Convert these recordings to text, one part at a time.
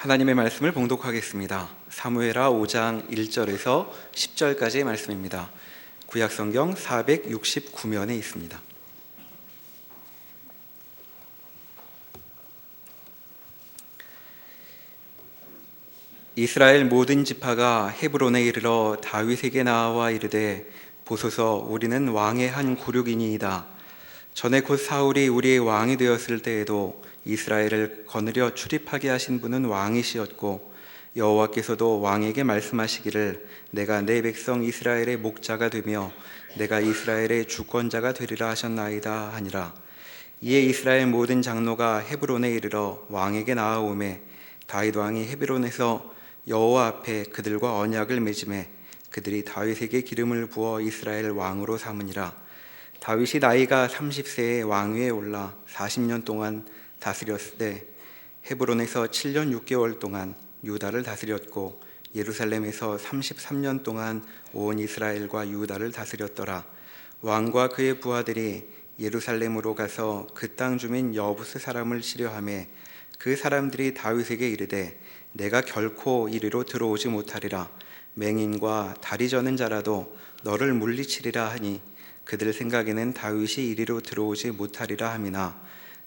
하나님의 말씀을 봉독하겠습니다. 사무엘하 5장 1절에서 10절까지의 말씀입니다. 구약성경 469면에 있습니다. 이스라엘 모든 지파가 헤브론에 이르러 다윗에게 나와 이르되 보소서, 우리는 왕의 한 고륙이니이다. 전에 곧 사울이 우리의 왕이 되었을 때에도 이스라엘을 거느려 출입하게 하신 분은 왕이시었고, 여호와께서도 왕에게 말씀하시기를 내가 내 백성 이스라엘의 목자가 되며 내가 이스라엘의 주권자가 되리라 하셨나이다 하니라. 이에 이스라엘 모든 장로가 헤브론에 이르러 왕에게 나아오매 다윗 왕이 헤브론에서 여호와 앞에 그들과 언약을 맺음에 그들이 다윗에게 기름을 부어 이스라엘 왕으로 삼으니라. 다윗이 나이가 30세에 왕위에 올라 40년 동안 다스렸을 때 헤브론에서 7년 6개월 동안 유다를 다스렸고, 예루살렘에서 33년 동안 온 이스라엘과 유다를 다스렸더라. 왕과 그의 부하들이 예루살렘으로 가서 그 땅 주민 여부스 사람을 치려하매 그 사람들이 다윗에게 이르되 내가 결코 이리로 들어오지 못하리라. 맹인과 다리 저는 자라도 너를 물리치리라 하니 그들 생각에는 다윗이 이리로 들어오지 못하리라 함이나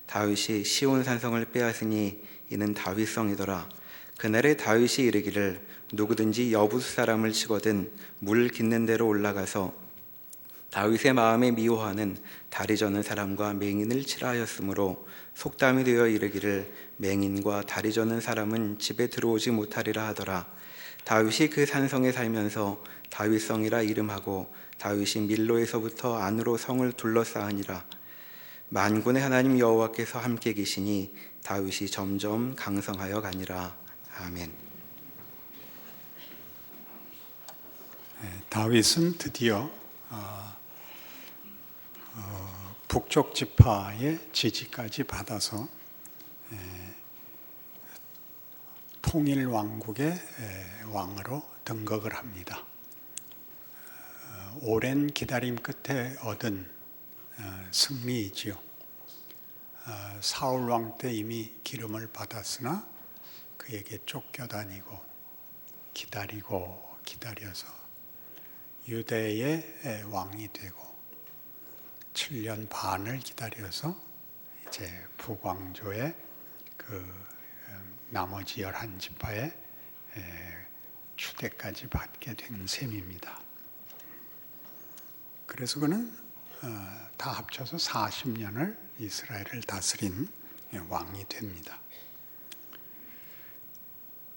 다윗이 시온 산성을 빼앗으니 이는 다윗성이더라. 그날에 다윗이 이르기를 누구든지 여부스 사람을 치거든 물 깃는 데로 올라가서 다윗의 마음에 미워하는 다리 저는 사람과 맹인을 치라 하였으므로 속담이 되어 이르기를 맹인과 다리 저는 사람은 집에 들어오지 못하리라 하더라. 다윗이 그 산성에 살면서 다윗성이라 이름하고 다윗이 밀로에서부터 안으로 성을 둘러싸으니라. 만군의 하나님 여호와께서 함께 계시니 다윗이 점점 강성하여 가니라. 아멘. 다윗은 드디어 북쪽 지파의 지지까지 받아서 통일 왕국의 왕으로 등극을 합니다. 오랜 기다림 끝에 얻은 승리이지요. 사울 왕 때 이미 기름을 받았으나 그에게 쫓겨다니고 기다려서 유대의 왕이 되고 7년 반을 기다려서 이제 북왕조의 그 나머지 11지파의 추대까지 받게 된 셈입니다. 그래서 그는 다 합쳐서 40년을 이스라엘을 다스린 왕이 됩니다.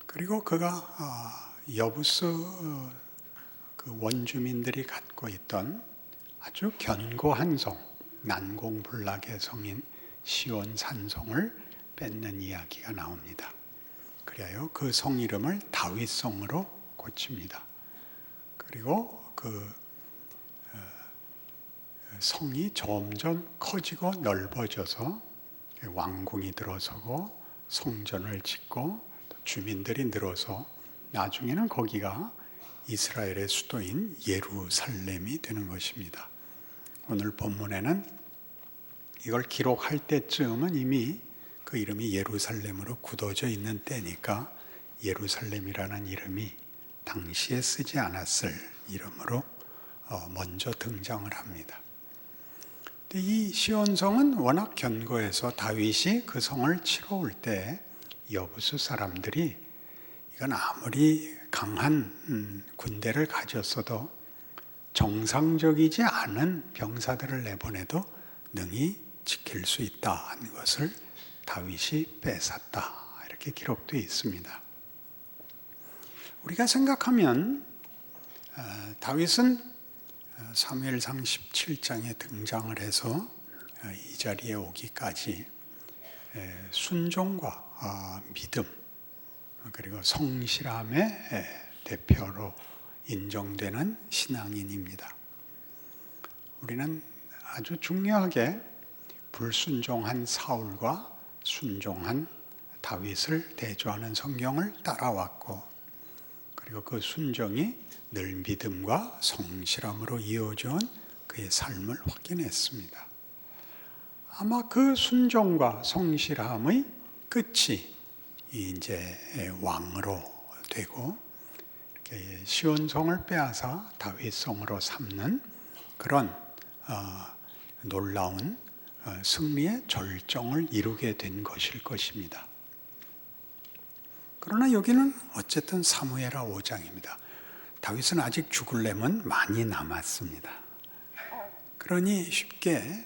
그리고 그가 여부스 그 원주민들이 갖고 있던 아주 견고한 성, 난공불락의 성인 시온 산성을 뺏는 이야기가 나옵니다. 그리하여 그 성 이름을 다윗성으로 고칩니다. 그리고 그 성이 점점 커지고 넓어져서 왕궁이 들어서고 성전을 짓고 주민들이 늘어서 나중에는 거기가 이스라엘의 수도인 예루살렘이 되는 것입니다. 오늘 본문에는 이걸 기록할 때쯤은 이미 그 이름이 예루살렘으로 굳어져 있는 때니까 예루살렘이라는 이름이 당시에 쓰지 않았을 이름으로 먼저 등장을 합니다. 이 시온성은 워낙 견고해서 다윗이 그 성을 치러 올 때 여부스 사람들이 이건 아무리 강한 군대를 가졌어도 정상적이지 않은 병사들을 내보내도 능히 지킬 수 있다는 것을 다윗이 뺏었다, 이렇게 기록되어 있습니다. 우리가 생각하면 다윗은 사무엘상 17장에 등장을 해서 이 자리에 오기까지 순종과 믿음 그리고 성실함의 대표로 인정되는 신앙인입니다. 우리는 아주 중요하게 불순종한 사울과 순종한 다윗을 대조하는 성경을 따라왔고, 그리고 그 순종이 늘 믿음과 성실함으로 이어져온 그의 삶을 확인했습니다. 아마 그 순종과 성실함의 끝이 이제 왕으로 되고 이렇게 시온성을 빼앗아 다윗성으로 삼는 그런 놀라운 승리의 절정을 이루게 된 것일 것입니다. 그러나 여기는 어쨌든 사무엘하 5장입니다. 다윗은 아직 죽을렘은 많이 남았습니다. 그러니 쉽게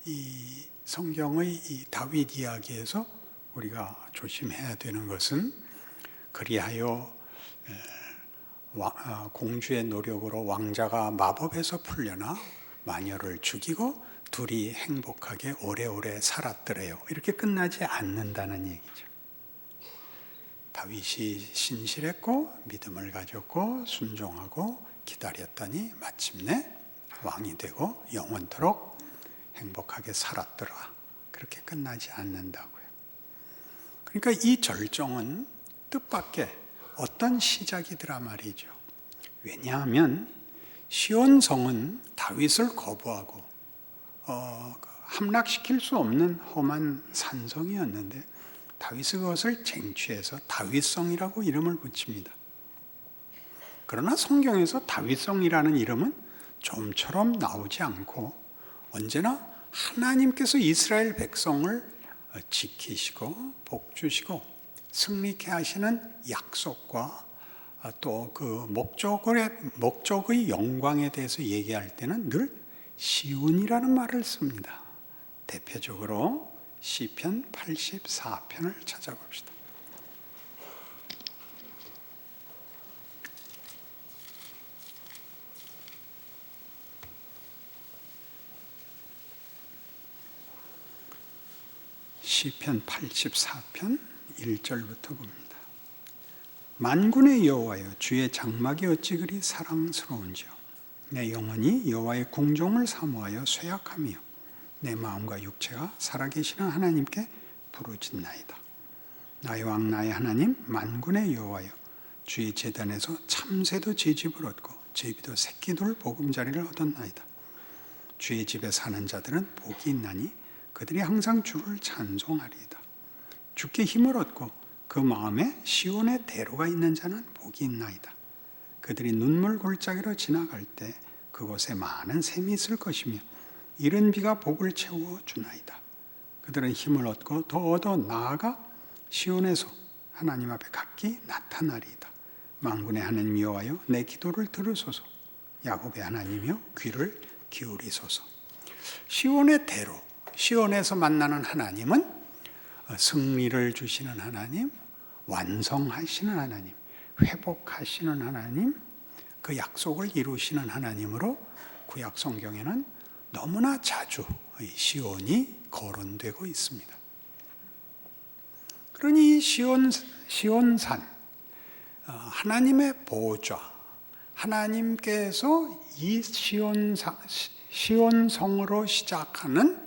이 성경의 이 다윗 이야기에서 우리가 조심해야 되는 것은 그리하여 공주의 노력으로 왕자가 마법에서 풀려나 마녀를 죽이고 둘이 행복하게 오래오래 살았더래요. 이렇게 끝나지 않는다는 얘기죠. 다윗이 신실했고 믿음을 가졌고 순종하고 기다렸더니 마침내 왕이 되고 영원토록 행복하게 살았더라. 그렇게 끝나지 않는다고요. 그러니까 이 절정은 뜻밖의 어떤 시작이더라 말이죠. 왜냐하면 시온성은 다윗을 거부하고 함락시킬 수 없는 험한 산성이었는데 다윗은 그것을 쟁취해서 다윗성이라고 이름을 붙입니다. 그러나 성경에서 다윗성이라는 이름은 좀처럼 나오지 않고 언제나 하나님께서 이스라엘 백성을 지키시고 복주시고 승리케 하시는 약속과 또 그 목적의 영광에 대해서 얘기할 때는 늘 시온이라는 말을 씁니다. 대표적으로 시편 84편을 찾아봅시다. 시편 84편 1절부터 봅니다. 만군의 여호와여 주의 장막이 어찌 그리 사랑스러운지요. 내 영혼이 여호와의 궁종을 사모하여 쇠약하며 내 마음과 육체가 살아계시는 하나님께 부르짖나이다. 나의 왕 나의 하나님 만군의 여호와여 주의 제단에서 참새도 제 집을 얻고 제비도 새끼들 보금자리를 얻었나이다. 주의 집에 사는 자들은 복이 있나니 그들이 항상 주를 찬송하리이다. 주께 힘을 얻고 그 마음에 시온의 대로가 있는 자는 복이 있나이다. 그들이 눈물 골짜기로 지나갈 때 그곳에 많은 샘이 있을 것이며 이른 비가 복을 채워 주나이다. 그들은 힘을 얻고 더 얻어 나아가 시온에서 하나님 앞에 각기 나타나리이다. 만군의 하나님 여호와여 내 기도를 들으소서. 야곱의 하나님이여 귀를 기울이소서. 시온의 대로, 시온에서 만나는 하나님은 승리를 주시는 하나님, 완성하시는 하나님, 회복하시는 하나님, 그 약속을 이루시는 하나님으로 구약 성경에는 너무나 자주 시온이 거론되고 있습니다. 그러니 시온산, 하나님의 보좌, 하나님께서 이 시온성으로 시작하는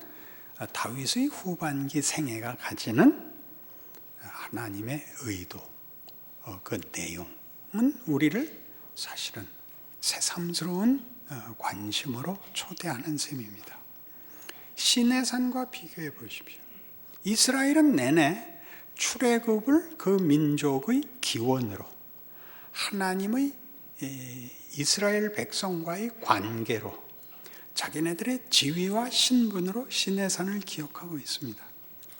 다윗의 후반기 생애가 가지는 하나님의 의도, 그 내용은 우리를 사실은 새삼스러운 관심으로 초대하는 셈입니다. 시내산과 비교해 보십시오. 이스라엘은 내내 출애굽을 그 민족의 기원으로 하나님의 이스라엘 백성과의 관계로 자기네들의 지위와 신분으로 시내산을 기억하고 있습니다.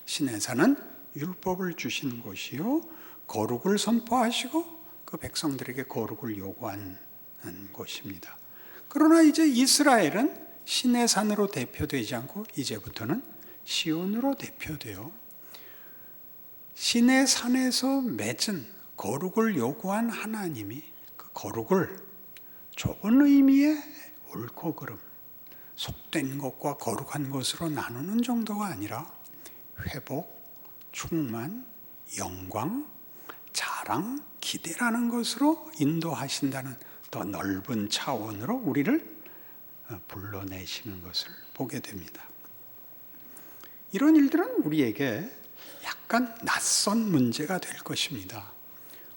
시내산은 율법을 주신 곳이요 거룩을 선포하시고 그 백성들에게 거룩을 요구하는 곳입니다. 그러나 이제 이스라엘은 시내산으로 대표되지 않고 이제부터는 시온으로 대표되어 시내산에서 맺은 거룩을 요구한 하나님이 그 거룩을 좁은 의미의 옳고 그름, 속된 것과 거룩한 것으로 나누는 정도가 아니라 회복, 충만, 영광, 자랑, 기대라는 것으로 인도하신다는 더 넓은 차원으로 우리를 불러내시는 것을 보게 됩니다. 이런 일들은 우리에게 약간 낯선 문제가 될 것입니다.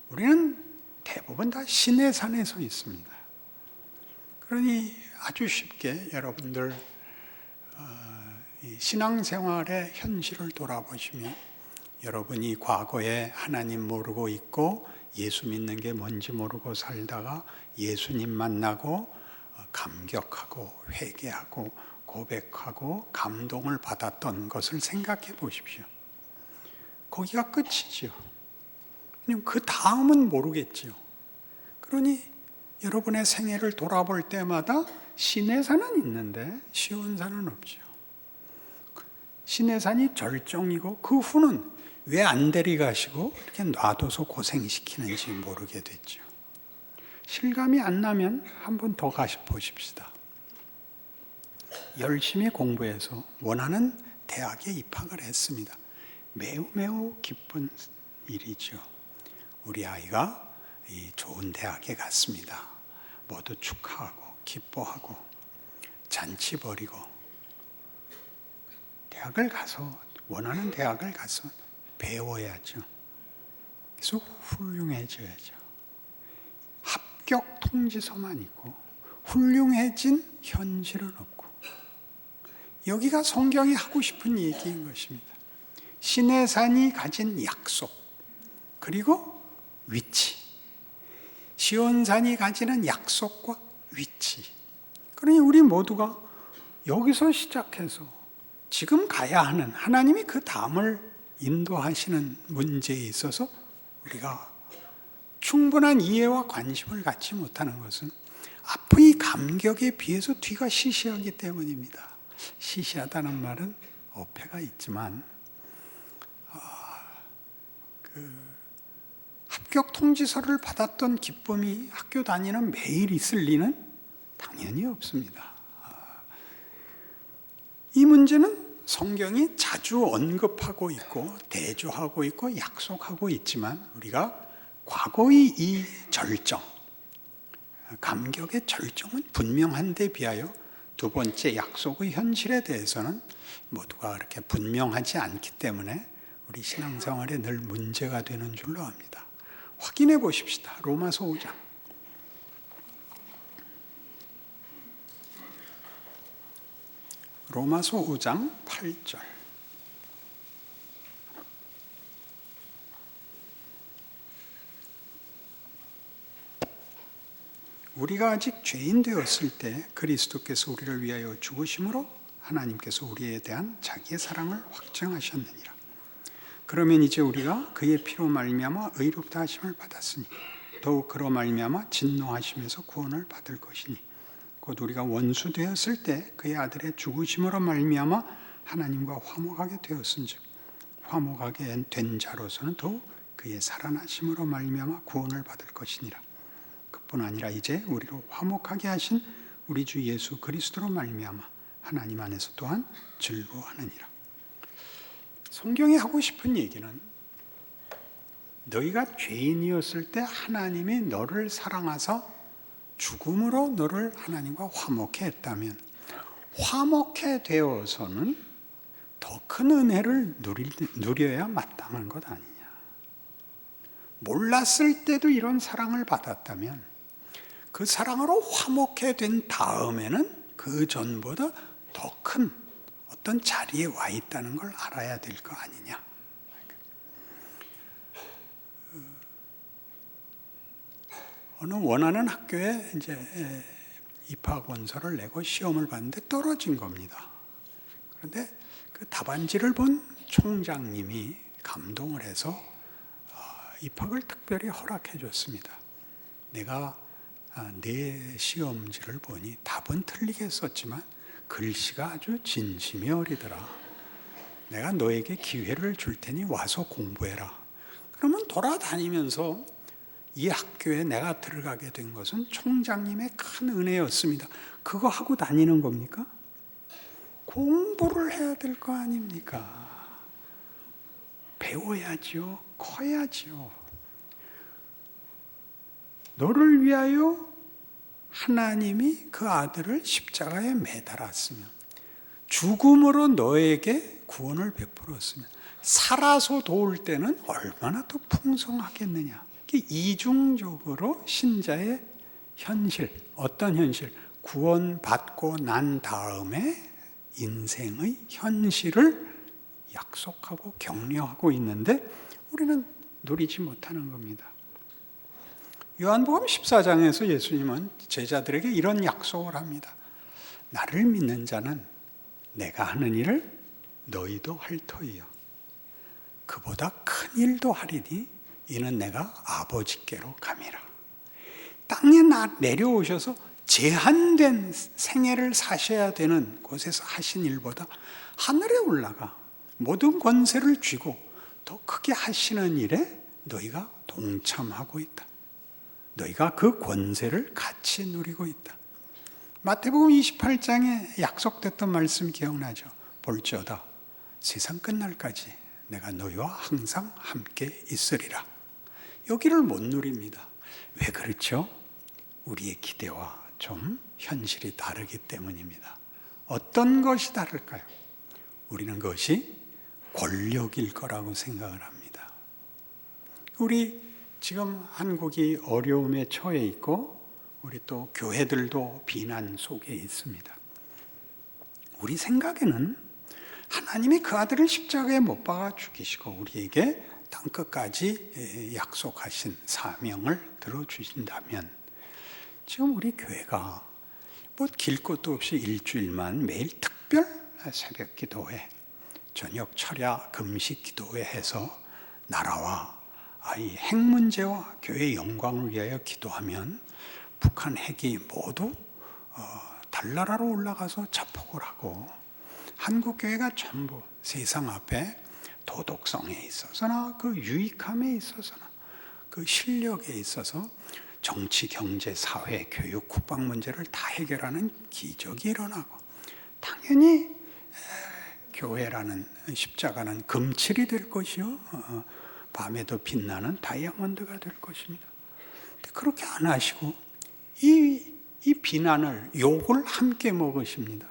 우리는 대부분 다 시내산에 서 있습니다. 그러니 아주 쉽게 여러분들 신앙생활의 현실을 돌아보시면 여러분이 과거에 하나님 모르고 있고 예수 믿는 게 뭔지 모르고 살다가 예수님 만나고 감격하고 회개하고 고백하고 감동을 받았던 것을 생각해 보십시오. 거기가 끝이지요. 그 다음은 모르겠지요. 그러니 여러분의 생애를 돌아볼 때마다 시내산은 있는데 시온산은 없죠. 시내산이 절정이고 그 후는 왜 안 데려가시고 이렇게 놔둬서 고생시키는지 모르게 됐죠. 실감이 안 나면 한 번 더 가보십시다. 열심히 공부해서 원하는 대학에 입학을 했습니다. 매우 매우 기쁜 일이죠. 우리 아이가 이 좋은 대학에 갔습니다. 모두 축하하고 기뻐하고 잔치 벌이고 대학을 가서 원하는 대학을 가서 배워야죠. 그래서 훌륭해져야죠. 합격 통지서만 있고 훌륭해진 현실은 없고 여기가 성경이 하고 싶은 얘기인 것입니다. 시내산이 가진 약속 그리고 위치 시온산이 가지는 약속과 위치 그러니 우리 모두가 여기서 시작해서 지금 가야 하는 하나님이 그 다음을 인도하시는 문제에 있어서 우리가 충분한 이해와 관심을 갖지 못하는 것은 앞의 감격에 비해서 뒤가 시시하기 때문입니다. 시시하다는 말은 어폐가 있지만 합격 통지서를 받았던 기쁨이 학교 다니는 매일 있을 리는 당연히 없습니다. 이 문제는 성경이 자주 언급하고 있고 대조하고 있고 약속하고 있지만 우리가 과거의 이 절정, 감격의 절정은 분명한데 비하여 두 번째 약속의 현실에 대해서는 모두가 그렇게 분명하지 않기 때문에 우리 신앙생활에 늘 문제가 되는 줄로 압니다. 확인해 보십시다. 로마서 5장. 로마서 5장 8절. 우리가 아직 죄인 되었을 때 그리스도께서 우리를 위하여 죽으심으로 하나님께서 우리에 대한 자기의 사랑을 확증하셨느니라. 그러면 이제 우리가 그의 피로 말미암아 의롭다 하심을 받았으니 더욱 그로 말미암아 진노하심에서 구원을 받을 것이니 곧 우리가 원수 되었을 때 그의 아들의 죽으심으로 말미암아 하나님과 화목하게 되었은즉 화목하게 된 자로서는 더욱 그의 살아나심으로 말미암아 구원을 받을 것이니라. 그뿐 아니라 이제 우리로 화목하게 하신 우리 주 예수 그리스도로 말미암아 하나님 안에서 또한 즐거워하느니라. 성경이 하고 싶은 얘기는 너희가 죄인이었을 때 하나님이 너를 사랑하사 죽음으로 너를 하나님과 화목해 했다면 화목해 되어서는 더 큰 은혜를 누려야 마땅한 것 아니냐. 몰랐을 때도 이런 사랑을 받았다면 그 사랑으로 화목해 된 다음에는 그 전보다 더 큰 어떤 자리에 와 있다는 걸 알아야 될 거 아니냐. 어느 원하는 학교에 이제 입학 원서를 내고 시험을 봤는데 떨어진 겁니다. 그런데 그 답안지를 본 총장님이 감동을 해서 입학을 특별히 허락해 줬습니다. 내가 내 시험지를 보니 답은 틀리게 썼지만 글씨가 아주 진심이 어리더라. 내가 너에게 기회를 줄 테니 와서 공부해라. 그러면 돌아다니면서 이 학교에 내가 들어가게 된 것은 총장님의 큰 은혜였습니다. 그거 하고 다니는 겁니까? 공부를 해야 될 거 아닙니까? 배워야죠. 커야죠. 너를 위하여 하나님이 그 아들을 십자가에 매달았으면 죽음으로 너에게 구원을 베풀었으면 살아서 도울 때는 얼마나 더 풍성하겠느냐. 이중적으로 신자의 현실, 어떤 현실? 구원받고 난 다음에 인생의 현실을 약속하고 격려하고 있는데 우리는 누리지 못하는 겁니다. 요한복음 14장에서 예수님은 제자들에게 이런 약속을 합니다. 나를 믿는 자는 내가 하는 일을 너희도 할 터이요 그보다 큰 일도 하리니 이는 내가 아버지께로 감이라. 땅에 내려오셔서 제한된 생애를 사셔야 되는 곳에서 하신 일보다 하늘에 올라가 모든 권세를 쥐고 더 크게 하시는 일에 너희가 동참하고 있다. 너희가 그 권세를 같이 누리고 있다. 마태복음 28장에 약속됐던 말씀 기억나죠? 볼지어다 세상 끝날까지 내가 너희와 항상 함께 있으리라. 여기를 못 누립니다. 왜 그렇죠? 우리의 기대와 좀 현실이 다르기 때문입니다. 어떤 것이 다를까요? 우리는 그것이 권력일 거라고 생각을 합니다. 우리 지금 한국이 어려움에 처해 있고 우리 또 교회들도 비난 속에 있습니다. 우리 생각에는 하나님이 그 아들을 십자가에 못 박아 죽이시고 우리에게 땅끝까지 약속하신 사명을 들어주신다면 지금 우리 교회가 뭐 길 것도 없이 일주일만 매일 특별 새벽 기도회, 저녁 철야 금식 기도회 해서 나라와 이 핵 문제와 교회의 영광을 위하여 기도하면 북한 핵이 모두 달나라로 올라가서 자폭을 하고 한국 교회가 전부 세상 앞에 도덕성에 있어서나 그 유익함에 있어서나 그 실력에 있어서 정치, 경제, 사회, 교육, 국방 문제를 다 해결하는 기적이 일어나고 당연히 교회라는 십자가는 금칠이 될 것이요 밤에도 빛나는 다이아몬드가 될 것입니다. 근데 그렇게 안 하시고 이 비난을 욕을 함께 먹으십니다.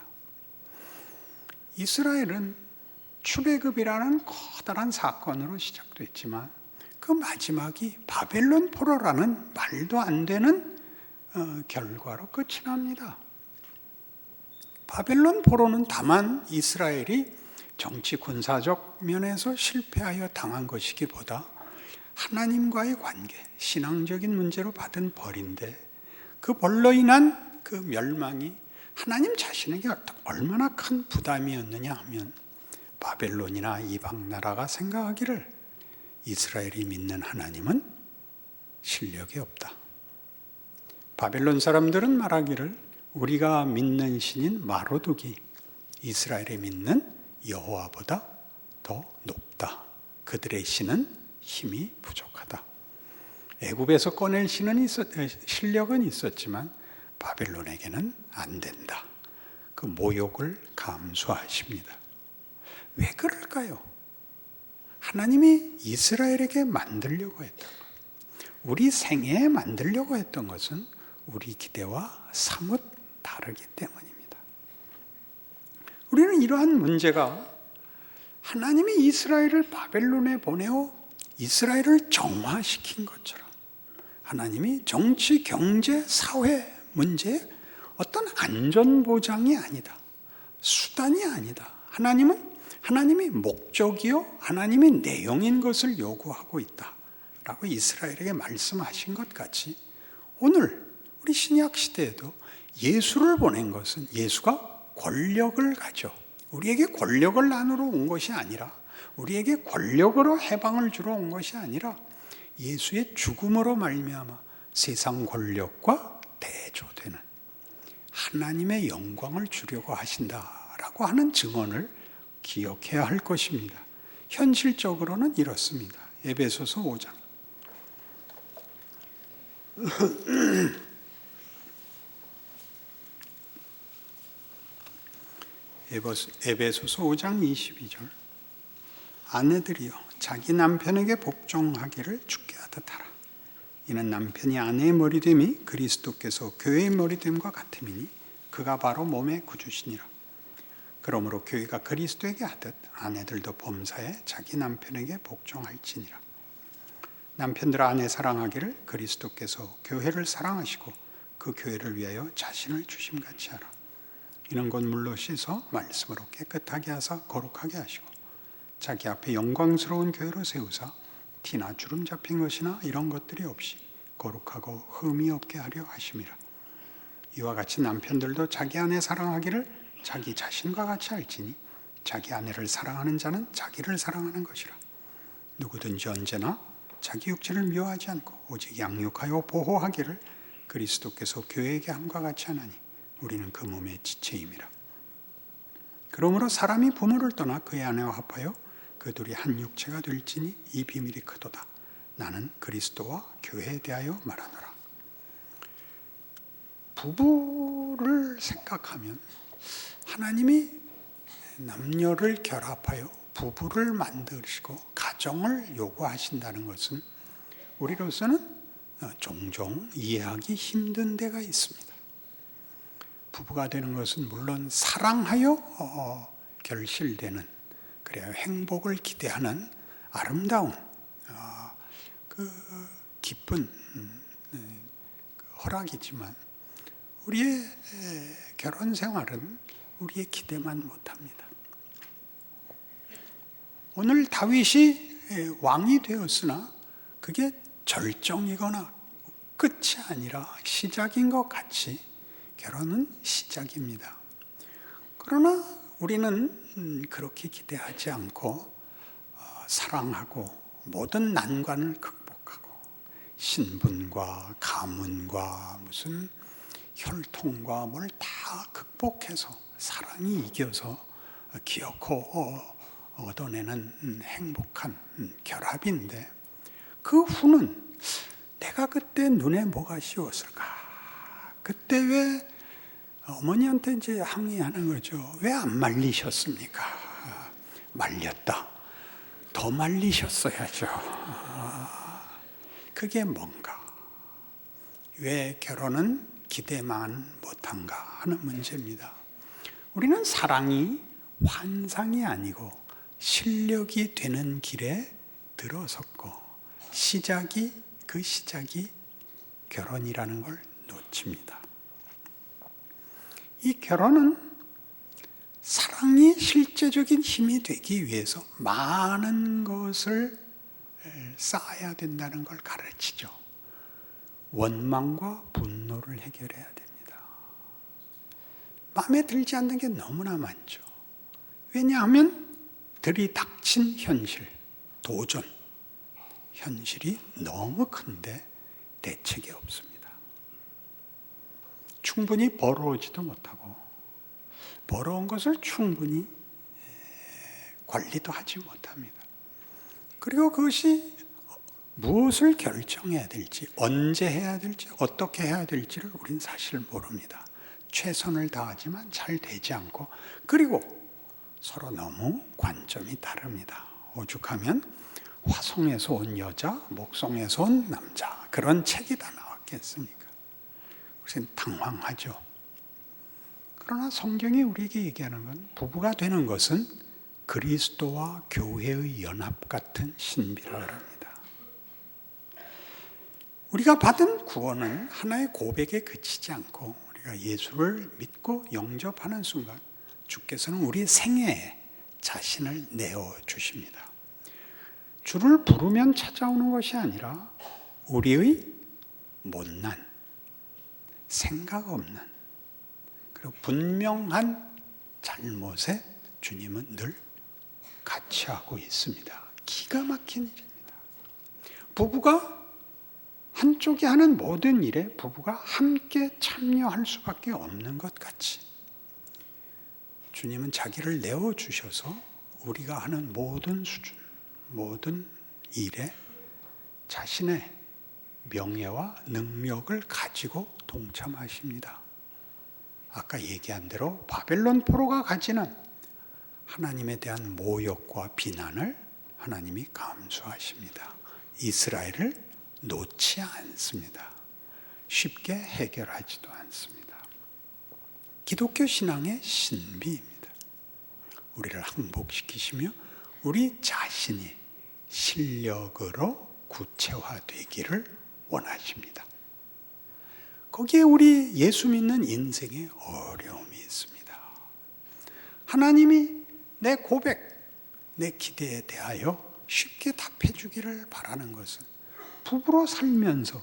이스라엘은 출애굽이라는 커다란 사건으로 시작됐지만 그 마지막이 바벨론 포로라는 말도 안 되는 결과로 끝이 납니다. 바벨론 포로는 다만 이스라엘이 정치 군사적 면에서 실패하여 당한 것이기보다 하나님과의 관계, 신앙적인 문제로 받은 벌인데 그 벌로 인한 그 멸망이 하나님 자신에게 얼마나 큰 부담이었느냐 하면 바벨론이나 이방 나라가 생각하기를 이스라엘이 믿는 하나님은 실력이 없다. 바벨론 사람들은 말하기를 우리가 믿는 신인 마로둑이 이스라엘이 믿는 여호와보다 더 높다. 그들의 신은 힘이 부족하다. 애굽에서 꺼낼 실력은 있었지만 바벨론에게는 안 된다. 그 모욕을 감수하십니다. 왜 그럴까요? 하나님이 이스라엘에게 만들려고 했던 것, 우리 생애에 만들려고 했던 것은 우리 기대와 사뭇 다르기 때문입니다. 우리는 이러한 문제가 하나님이 이스라엘을 바벨론에 보내어 이스라엘을 정화시킨 것처럼 하나님이 정치, 경제, 사회 문제에 어떤 안전보장이 아니다. 수단이 아니다. 하나님이 목적이요 하나님의 내용인 것을 요구하고 있다 라고 이스라엘에게 말씀하신 것 같이 오늘 우리 신약 시대에도 예수를 보낸 것은 예수가 권력을 가져 우리에게 권력을 나누러 온 것이 아니라 우리에게 권력으로 해방을 주러 온 것이 아니라 예수의 죽음으로 말미암아 세상 권력과 대조되는 하나님의 영광을 주려고 하신다라고 하는 증언을 기억해야 할 것입니다. 현실적으로는 이렇습니다. 에베소서 5장. 에베소서 5장 22절. 아내들이여 자기 남편에게 복종하기를 주께 하듯 하라. 이는 남편이 아내의 머리됨이 그리스도께서 교회의 머리됨과 같음이니 그가 바로 몸의 구주시니라. 그러므로 교회가 그리스도에게 하듯 아내들도 범사에 자기 남편에게 복종할지니라. 남편들 아내 사랑하기를 그리스도께서 교회를 사랑하시고 그 교회를 위하여 자신을 주심같이 하라. 이는 곧 물로 씻어 말씀으로 깨끗하게 하사 거룩하게 하시고 자기 앞에 영광스러운 교회로 세우사 티나 주름 잡힌 것이나 이런 것들이 없이 거룩하고 흠이 없게 하려 하심이라. 이와 같이 남편들도 자기 아내 사랑하기를 자기 자신과 같이 알지니 자기 아내를 사랑하는 자는 자기를 사랑하는 것이라. 누구든지 언제나 자기 육체를 미워하지 않고 오직 양육하여 보호하기를 그리스도께서 교회에게 함과 같이 하나니 우리는 그 몸의 지체임이라. 그러므로 사람이 부모를 떠나 그의 아내와 합하여 그 둘이 한 육체가 될지니 이 비밀이 크도다. 나는 그리스도와 교회에 대하여 말하노라. 부부를 생각하면 하나님이 남녀를 결합하여 부부를 만드시고 가정을 요구하신다는 것은 우리로서는 종종 이해하기 힘든 데가 있습니다. 부부가 되는 것은 물론 사랑하여 결실되는, 그래야 행복을 기대하는 아름다운 그 기쁜 허락이지만 우리의 결혼 생활은 우리의 기대만 못합니다. 오늘 다윗이 왕이 되었으나 그게 절정이거나 끝이 아니라 시작인 것 같이 결혼은 시작입니다. 그러나 우리는 그렇게 기대하지 않고 사랑하고 모든 난관을 극복하고 신분과 가문과 무슨 혈통과 뭘 다 극복해서 사랑이 이겨서 기어코 얻어내는 행복한 결합인데, 그 후는 내가 그때 눈에 뭐가 씌웠을까? 그때 왜 어머니한테 이제 항의하는 거죠. 왜 안 말리셨습니까? 말렸다. 더 말리셨어야죠. 그게 뭔가? 왜 결혼은 기대만 못한가 하는 문제입니다. 우리는 사랑이 환상이 아니고 실력이 되는 길에 들어섰고 그 시작이 결혼이라는 걸 놓칩니다. 이 결혼은 사랑이 실제적인 힘이 되기 위해서 많은 것을 쌓아야 된다는 걸 가르치죠. 원망과 분노를 해결해야 됩니다. 마음에 들지 않는 게 너무나 많죠. 왜냐하면 들이닥친 현실, 도전, 현실이 너무 큰데 대책이 없습니다. 충분히 벌어오지도 못하고 벌어온 것을 충분히 관리도 하지 못합니다. 그리고 그것이 무엇을 결정해야 될지, 언제 해야 될지, 어떻게 해야 될지를 우린 사실 모릅니다. 최선을 다하지만 잘 되지 않고, 그리고 서로 너무 관점이 다릅니다. 오죽하면 화성에서 온 여자, 목성에서 온 남자, 그런 책이 다 나왔겠습니까? 우리는 당황하죠. 그러나 성경이 우리에게 얘기하는 건 부부가 되는 것은 그리스도와 교회의 연합 같은 신비라 합니다. 우리가 받은 구원은 하나의 고백에 그치지 않고 우리가 예수를 믿고 영접하는 순간 주께서는 우리 생애에 자신을 내어주십니다. 주를 부르면 찾아오는 것이 아니라 우리의 못난, 생각 없는, 그리고 분명한 잘못에 주님은 늘 같이 하고 있습니다. 기가 막힌 일입니다. 부부가 한쪽이 하는 모든 일에 부부가 함께 참여할 수밖에 없는 것 같이 주님은 자기를 내어주셔서 우리가 하는 모든 수준, 모든 일에 자신의 명예와 능력을 가지고 동참하십니다. 아까 얘기한 대로 바벨론 포로가 가지는 하나님에 대한 모욕과 비난을 하나님이 감수하십니다. 이스라엘을 놓지 않습니다. 쉽게 해결하지도 않습니다. 기독교 신앙의 신비입니다. 우리를 항복시키시며 우리 자신이 실력으로 구체화되기를 원하십니다. 거기에 우리 예수 믿는 인생에 어려움이 있습니다. 하나님이 내 고백, 내 기대에 대하여 쉽게 답해 주기를 바라는 것은 부부로 살면서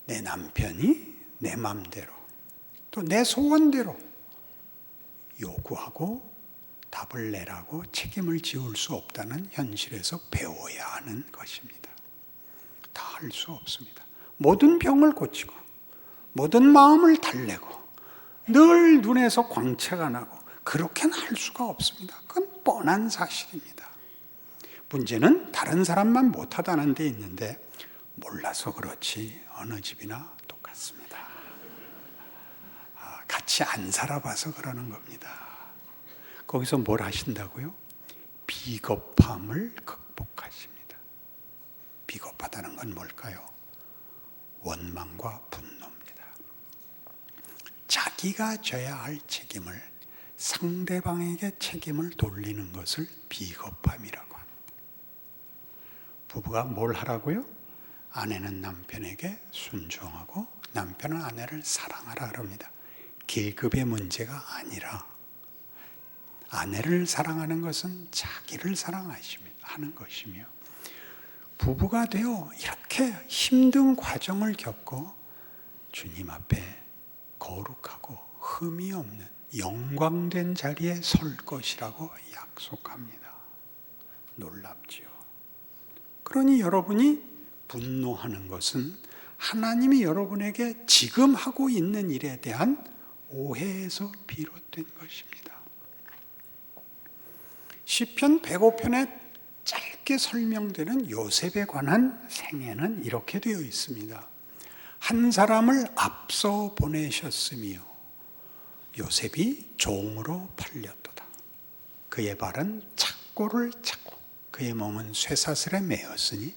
내 남편이 내 맘대로 또 내 소원대로 요구하고 답을 내라고 책임을 지울 수 없다는 현실에서 배워야 하는 것입니다. 다 할 수 없습니다. 모든 병을 고치고 모든 마음을 달래고 늘 눈에서 광채가 나고 그렇게는 할 수가 없습니다. 그건 뻔한 사실입니다. 문제는 다른 사람만 못하다는 데 있는데 몰라서 그렇지 어느 집이나 똑같습니다. 같이 안 살아봐서 그러는 겁니다. 거기서 뭘 하신다고요? 비겁함을 극복하십니다. 비겁하다는 건 뭘까요? 원망과 분노입니다. 자기가 져야 할 책임을 상대방에게 책임을 돌리는 것을 비겁함이라고 합니다. 부부가 뭘 하라고요? 아내는 남편에게 순종하고 남편은 아내를 사랑하라 그럽니다. 계급의 문제가 아니라 아내를 사랑하는 것은 자기를 사랑하는 것이며 부부가 되어 이렇게 힘든 과정을 겪고 주님 앞에 거룩하고 흠이 없는 영광된 자리에 설 것이라고 약속합니다. 놀랍지요. 그러니 여러분이 분노하는 것은 하나님이 여러분에게 지금 하고 있는 일에 대한 오해에서 비롯된 것입니다. 시편 105편에 짧게 설명되는 요셉에 관한 생애는 이렇게 되어 있습니다. 한 사람을 앞서 보내셨으며 요셉이 종으로 팔렸도다. 그의 발은 착고를 찾고 그의 몸은 쇠사슬에 매었으니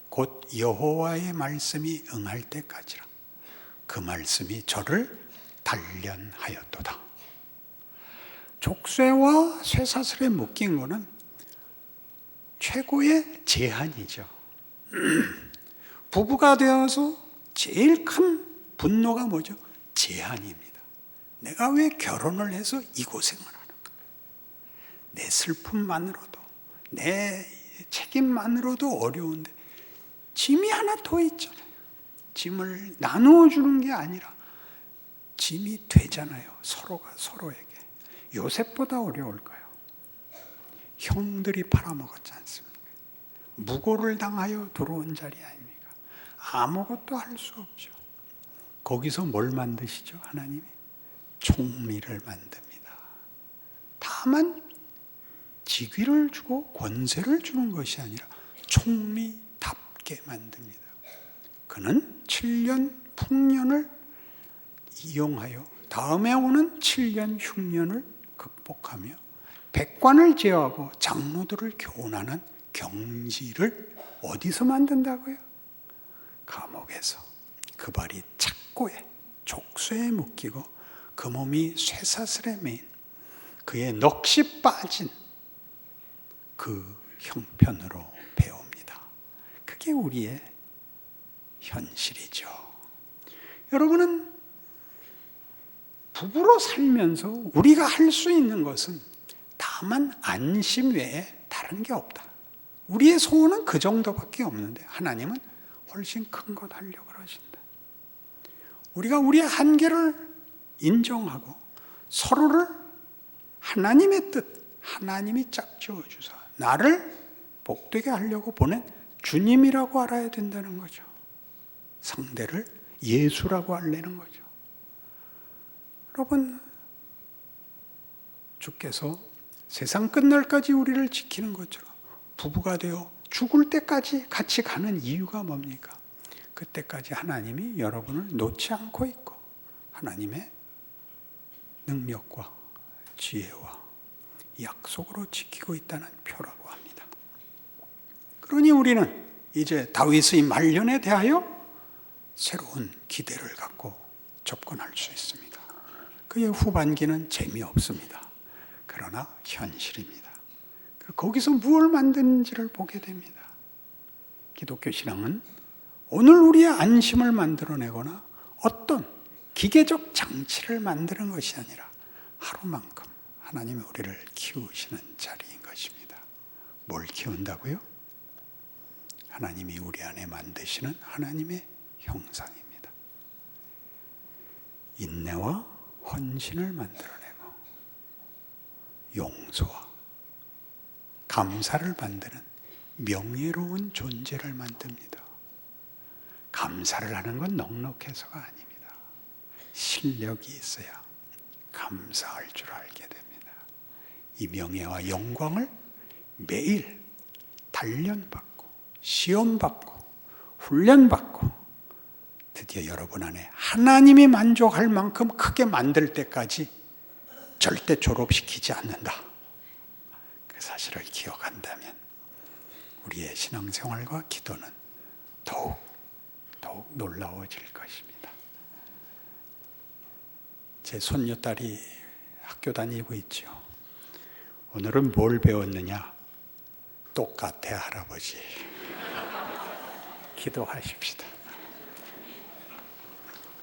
곧 여호와의 말씀이 응할 때까지라. 그 말씀이 저를 단련하였도다. 족쇄와 쇠사슬에 묶인 것은 최고의 제한이죠. 부부가 되어서 제일 큰 분노가 뭐죠? 제한입니다. 내가 왜 결혼을 해서 이 고생을 하는가? 내 슬픔만으로도 내 책임만으로도 어려운데 짐이 하나 더 있잖아요. 짐을 나누어 주는 게 아니라 짐이 되잖아요. 서로가 서로에게. 요셉보다 어려울까요? 형들이 팔아먹었지 않습니까? 무고를 당하여 들어온 자리 아닙니까? 아무것도 할 수 없죠. 거기서 뭘 만드시죠? 하나님이 총리를 만듭니다. 다만 직위를 주고 권세를 주는 것이 아니라 총리답게 만듭니다. 그는 7년 풍년을 이용하여 다음에 오는 7년 흉년을 극복하며 백관을 제어하고 장로들을 교훈하는 경지를 어디서 만든다고요? 감옥에서. 그 발이 착고에 족쇄에 묶이고 그 몸이 쇠사슬에 매인 그의 넋이 빠진 그 형편으로 배웁니다. 그게 우리의 현실이죠. 여러분은 부부로 살면서 우리가 할 수 있는 것은 다만 안심 외에 다른 게 없다. 우리의 소원은 그 정도밖에 없는데 하나님은 훨씬 큰 것 하려고 그러신다. 우리가 우리의 한계를 인정하고 서로를 하나님의 뜻, 하나님이 짝지어 주사 나를 복되게 하려고 보낸 주님이라고 알아야 된다는 거죠. 상대를 예수라고 알려는 거죠. 여러분, 주께서 세상 끝날까지 우리를 지키는 것처럼 부부가 되어 죽을 때까지 같이 가는 이유가 뭡니까? 그때까지 하나님이 여러분을 놓지 않고 있고 하나님의 능력과 지혜와 약속으로 지키고 있다는 표라고 합니다. 그러니 우리는 이제 다윗의 말년에 대하여 새로운 기대를 갖고 접근할 수 있습니다. 그의 후반기는 재미없습니다. 그러나 현실입니다. 거기서 무엇을 만드는지를 보게 됩니다. 기독교 신앙은 오늘 우리의 안심을 만들어내거나 어떤 기계적 장치를 만드는 것이 아니라 하루만큼 하나님이 우리를 키우시는 자리인 것입니다. 뭘 키운다고요? 하나님이 우리 안에 만드시는 하나님의 형상입니다. 인내와 헌신을 만들어내고 용서와 감사를 만드는 명예로운 존재를 만듭니다. 감사를 하는 건 넉넉해서가 아닙니다. 실력이 있어야 감사할 줄 알게 됩니다. 이 명예와 영광을 매일 단련받고 시험받고 훈련받고 드디어 여러분 안에 하나님이 만족할 만큼 크게 만들 때까지 절대 졸업시키지 않는다. 그 사실을 기억한다면 우리의 신앙생활과 기도는 더욱 놀라워질 것입니다. 제 손녀딸이 학교 다니고 있죠. 오늘은 뭘 배웠느냐? 똑같아, 할아버지. 기도하십시다.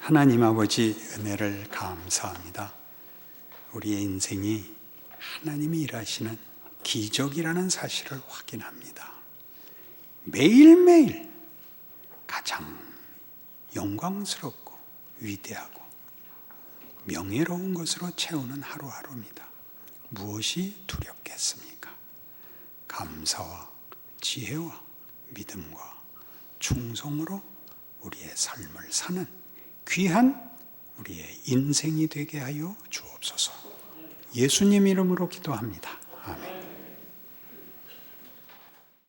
하나님 아버지 은혜를 감사합니다. 우리의 인생이 하나님이 일하시는 기적이라는 사실을 확인합니다. 매일매일 가장 영광스럽고 위대하고 명예로운 것으로 채우는 하루하루입니다. 무엇이 두렵겠습니까? 감사와 지혜와 믿음과 충성으로 우리의 삶을 사는 귀한 우리의 인생이 되게 하여 주옵소서. 예수님 이름으로 기도합니다.